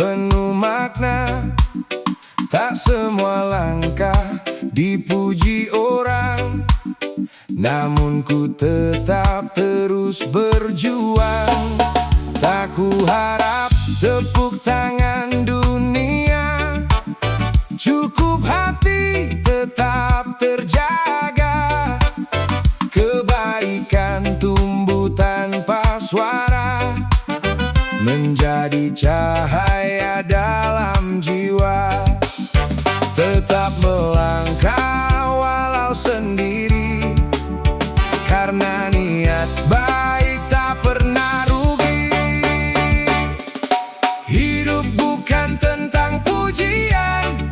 penuh makna. Tak semua langkah dipuji orang, namun ku tetap terus berjuang. Tak ku harap tepuk tangan dunia, cukup hati tetap terjaga. Kebaikan tumbuh tanpa suara, menjadi cahaya dalam jiwa. Tetap melangkah walau sendiri, karena niat baik tak pernah rugi. Hidup bukan tentang pujian,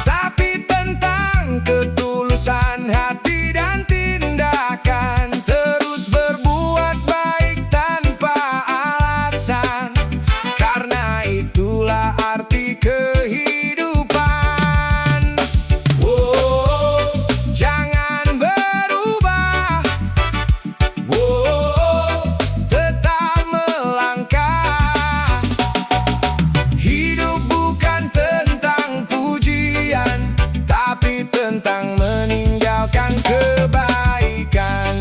tapi tentang ketulusan hati dan tindakan. Terus berbuat baik tanpa alasan, karena itulah arti kehidupan. Tentang meninggalkan kebaikan.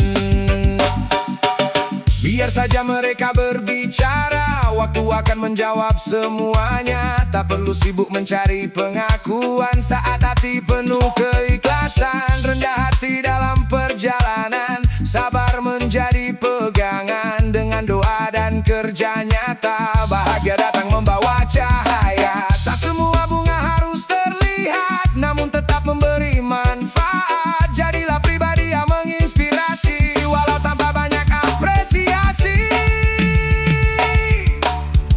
Biar saja mereka berbicara, waktu akan menjawab semuanya. Tak perlu sibuk mencari pengakuan saat hati penuh keikhlasan. Rendah hati dalam perjalanan, sabar menjadi pegangan. Dengan doa dan kerja nyata, bahagia datang membawa cahaya. Tak semua bunga harus terlihat, namun tetap memberi manfaat. Jadilah pribadi yang menginspirasi, walau tanpa banyak apresiasi.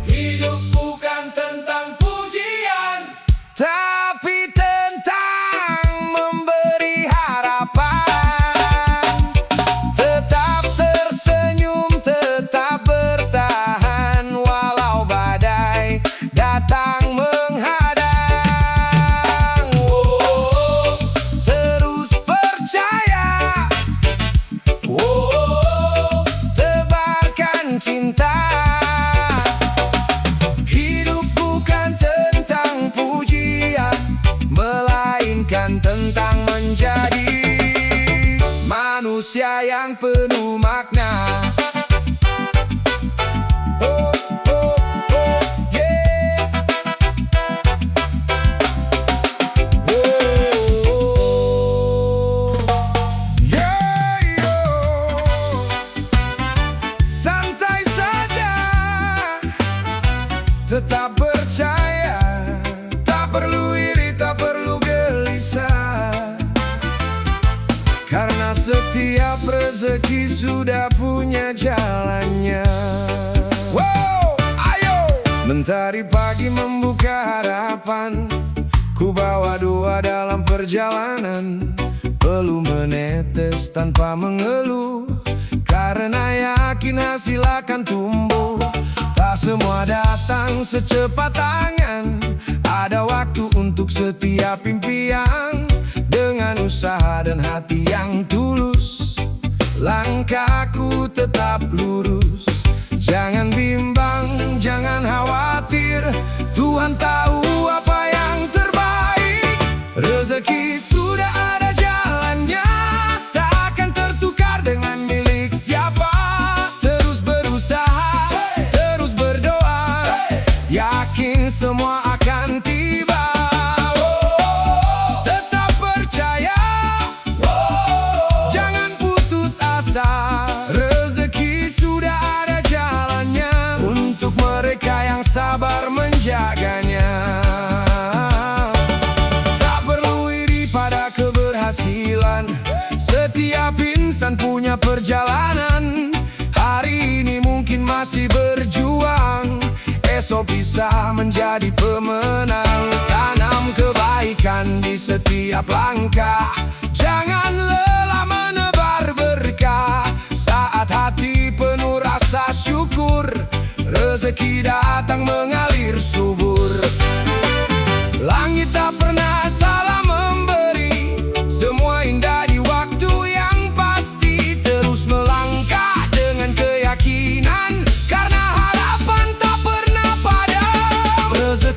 Hidup bukan tentang pujian, tapi tentang memberi harapan. Tetap tersenyum, tetap bertahan, walau badai datang menghadang. Cinta. Hidup bukan tentang pujian, melainkan tentang menjadi manusia yang penuh makna. Oh, oh, oh, yeah. Oh, yeah, yo. Santai saja, tetap percaya. Tak perlu iri, tak perlu gelisah, karena setiap rezeki sudah punya jalannya. Wow, ayo! Mentari pagi membuka harapan, ku bawa doa dalam perjalanan. Perlu menetes tanpa mengeluh, karena yakin hasil akan tumbuh. Tak semua datang secepat tangan, ada waktu untuk setiap impian. Dengan usaha dan hati yang tulus, langkahku tetap lurus. Jangan bimbang, jangan khawatir, Tuhan tahu apa yang terbaik. Rezeki sudah ada jalannya, tak akan tertukar dengan milik siapa. Terus berusaha, terus berdoa, yakin semua akan tiba. Tetap percaya, jangan putus asa. Rezeki sudah ada jalannya, untuk mereka yang sabar menjaganya. Tak perlu iri pada keberhasilan, setiap insan punya perjalanan. Hari ini mungkin masih berjuang, esok bisa menjadi pemenang. Tanam kebaikan di setiap langkah, jangan lelah menebar berkah. Saat hati penuh rasa syukur, rezeki datang mengalir subur. Langit tak pernah salah memberi, semua indah di waktu yang pasti. Terus melangkah dengan keyakinan, karena harapan tak pernah padam. Rezeki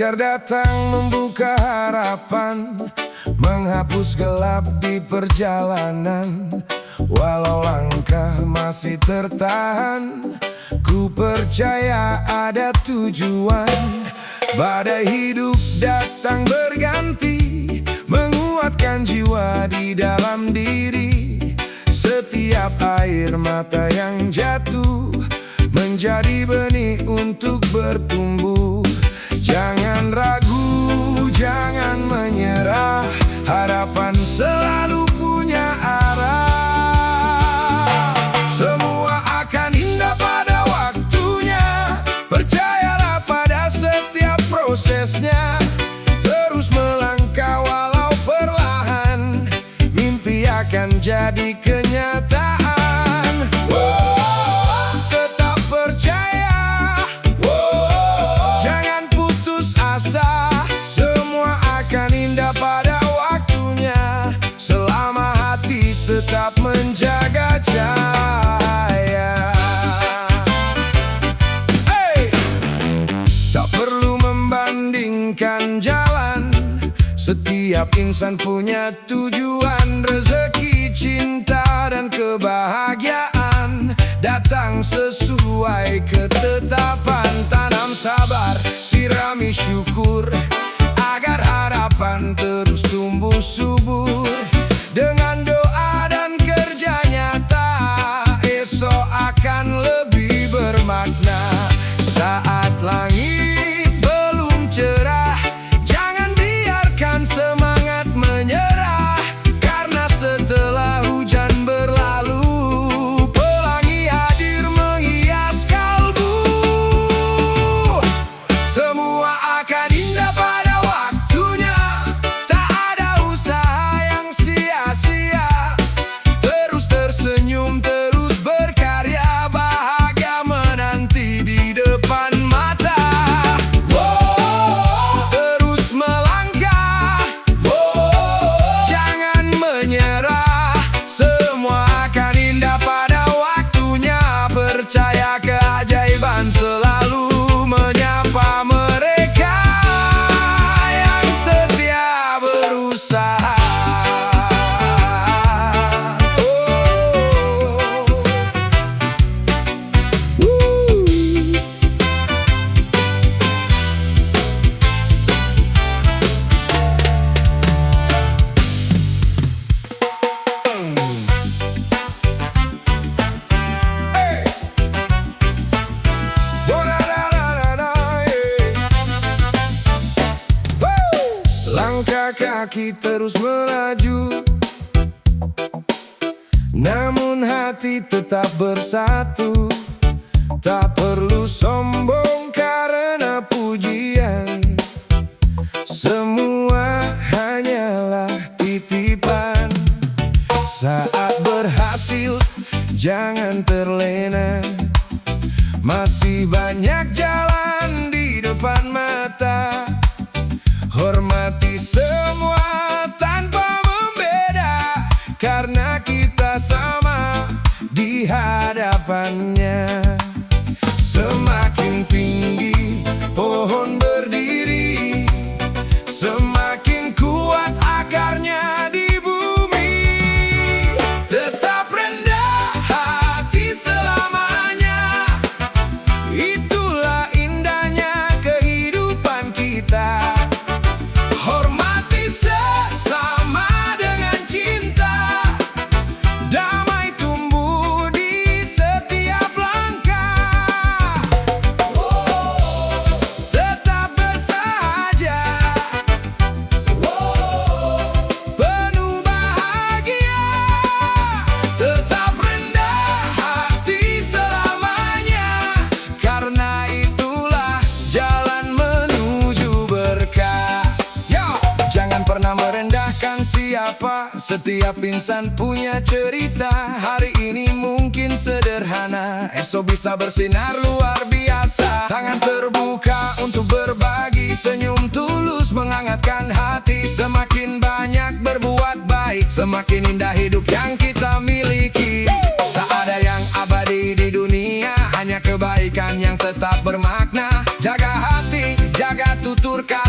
Fajar datang membuka harapan, menghapus gelap di perjalanan. Walau langkah masih tertahan, ku percaya ada tujuan. Badai hidup datang berganti, menguatkan jiwa di dalam diri. Setiap air mata yang jatuh menjadi benih untuk bertumbuh. Jangan ragu, jangan menyerah, harapan selalu punya arah. Semua akan indah pada waktunya, percayalah pada setiap prosesnya. Terus melangkah walau perlahan, mimpi akan jadi kenyataan. Tetap percaya, jangan putus asa. Semua akan indah pada waktunya, selama hati tetap menjaga cahaya. Tak perlu membandingkan jalan, setiap insan punya tujuan. Rezeki, cinta, dan kebahagiaan datang sesuai ketetapan. Tanam sabar, sirami syukur, agar harapan terus tumbuh subur. Dengan doa dan kerja nyata, esok akan lebih bermakna. Saat langit belum cerah, jangan biarkan semangat menyerah. Karena setelah hujan berlalu, pelangi hadir menghias kalbu. Semua akan indah pada waktunya, tak ada usaha yang sia-sia. Terus tersenyum, terus berkarya, bahagia menanti di depan mata. Terus melangkah, jangan menyerah. Semua akan indah pada waktunya, percaya keajaiban selalu menyapa mereka yang setia berusaha. Langkah kaki terus melaju, namun hati tetap bersatu. Tak perlu sombong karena pujian, semua hanyalah titipan. Saat berhasil jangan terlena, masih banyak jalan di depan mata. Hormati semua tanpa membeda, karena kita sama di hadapannya. Semakin tinggi pohon berdiri, semakin kuat akarnya di bumi. Tetap rendah hati selamanya, itulah indahnya kehidupan kita. Hormati sesama dengan cinta, damai tumbuh di setiap langkah. Tetap bersahaja, penuh bahagia. Tetap rendah hati selamanya, karena itulah jalan menuju berkah. Jangan pernah merendahkan siapa, setiap insan punya cerita. Hari ini mungkin sederhana, esok bisa bersinar luar biasa. Tangan terbuka untuk berbagi, senyum tulus menghangatkan hati. Semakin banyak berbuat baik, semakin indah hidup yang kita miliki. Tak ada yang abadi di dunia, hanya kebaikan yang tetap bermakna. Jaga hati, jaga tutur kata,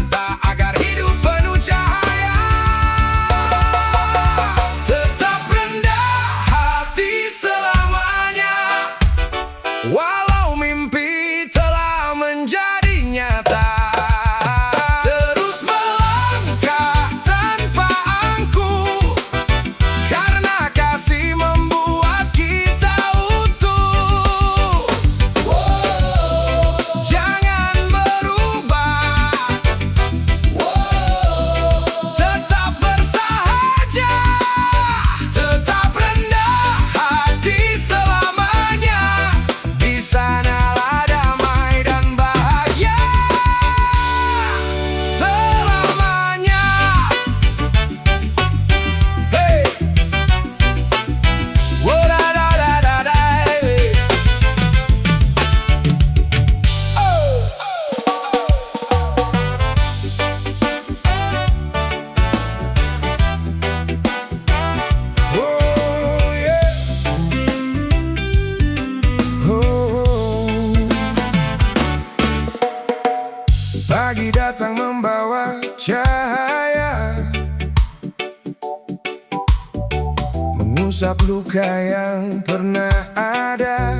mengusap luka yang pernah ada.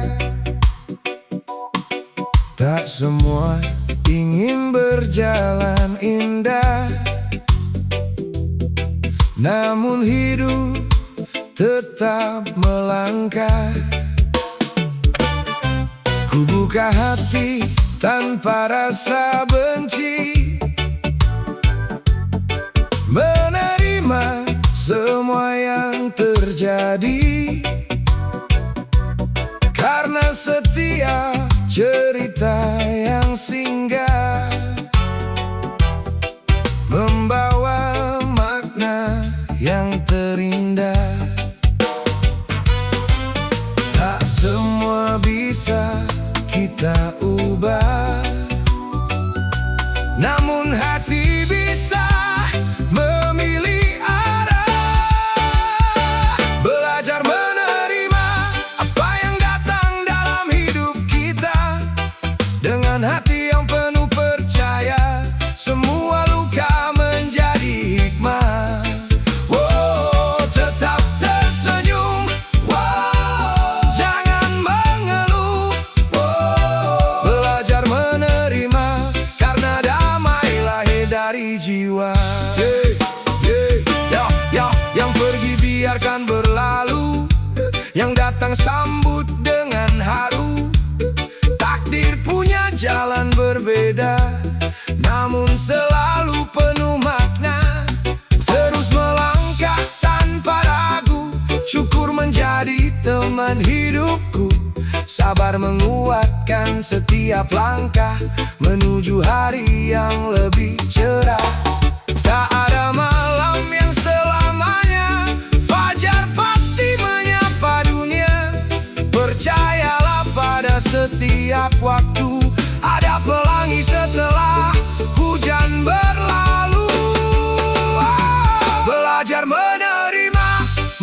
Tak semua ingin berjalan indah, namun hidup tetap melangkah. Ku buka hati tanpa rasa benci, menerima semua yang terjadi, karena setiap cerita yang singgah membawa makna yang terindah. Tak semua bisa kita ubah, namun hati bisa memilih arah. Belajar menerima apa yang datang dalam hidup kita, dengan hati yang penuh percaya, semua luka menjadi hikmah. Oh, tetap tersenyum, oh, jangan mengeluh. Oh, belajar menerima, karena damai lahir dari jiwa. Yang pergi biarkan berlalu, yang datang sambut dengan haru. Takdir punya jalan berbeda, namun selalu penuh makna. Terus melangkah tanpa ragu, syukur menjadi teman hidupku. Sabar menguatkan setiap langkah menuju hari yang lebih cerah. Tak ada malam yang selamanya, fajar pasti menyapa dunia. Percayalah pada setiap waktu, ada pelangi setelah hujan berlalu. Belajar menerima,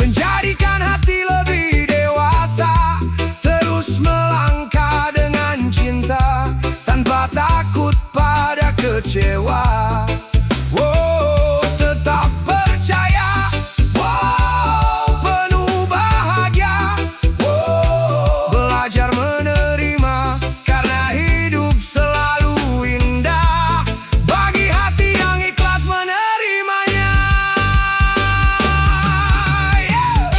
menjadikan hati lebih dewasa. Terus melangkah dengan cinta, tanpa takut pada kecewa. Oh, tetap percaya, oh, penuh bahagia. Oh, belajar menerima, karena hidup selalu indah bagi hati yang ikhlas menerimanya. Yeah.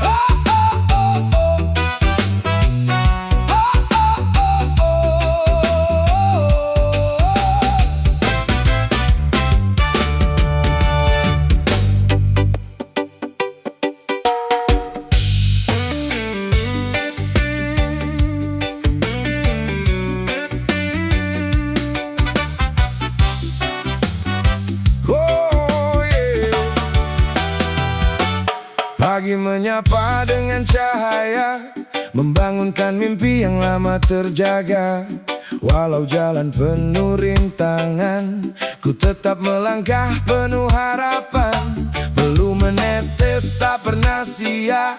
Oh, oh, oh, oh. Oh, oh, oh, oh. Oh, yeah. Pagi menyapa dengan cahaya, membangunkan mimpi yang lama terjaga. Walau jalan penuh rintangan, ku tetap melangkah penuh harapan. Belum menetes, tak pernah sia,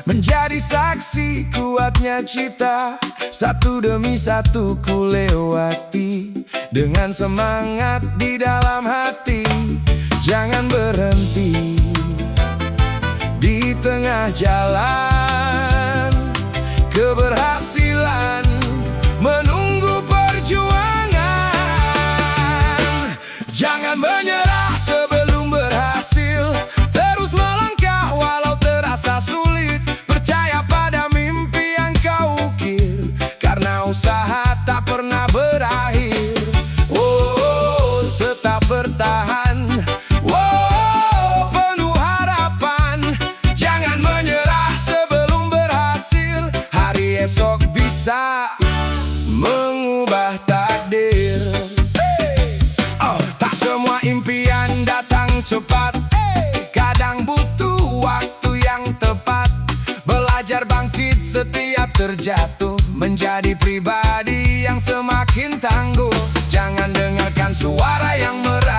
menjadi saksi kuatnya cita. Satu demi satu ku lewati, dengan semangat di dalam hati. Jangan berhenti di tengah jalan, keberhasilan menunggu perjuangan. Jangan menyerah sebelum berhasil, terus melangkah walau terasa sulit. Percaya pada mimpi yang kau ukir, karena usaha tak pernah berakhir. Oh, tetap bertahan, oh, penuh harapan. Jangan menyerah sebelum berhasil, hari esok bisa mengubah takdir. Oh, tak semua impian datang cepat, kadang butuh waktu yang tepat. Belajar bangkit setiap terjatuh, menjadi pribadi yang semakin tangguh. Jangan dengarkan suara yang merah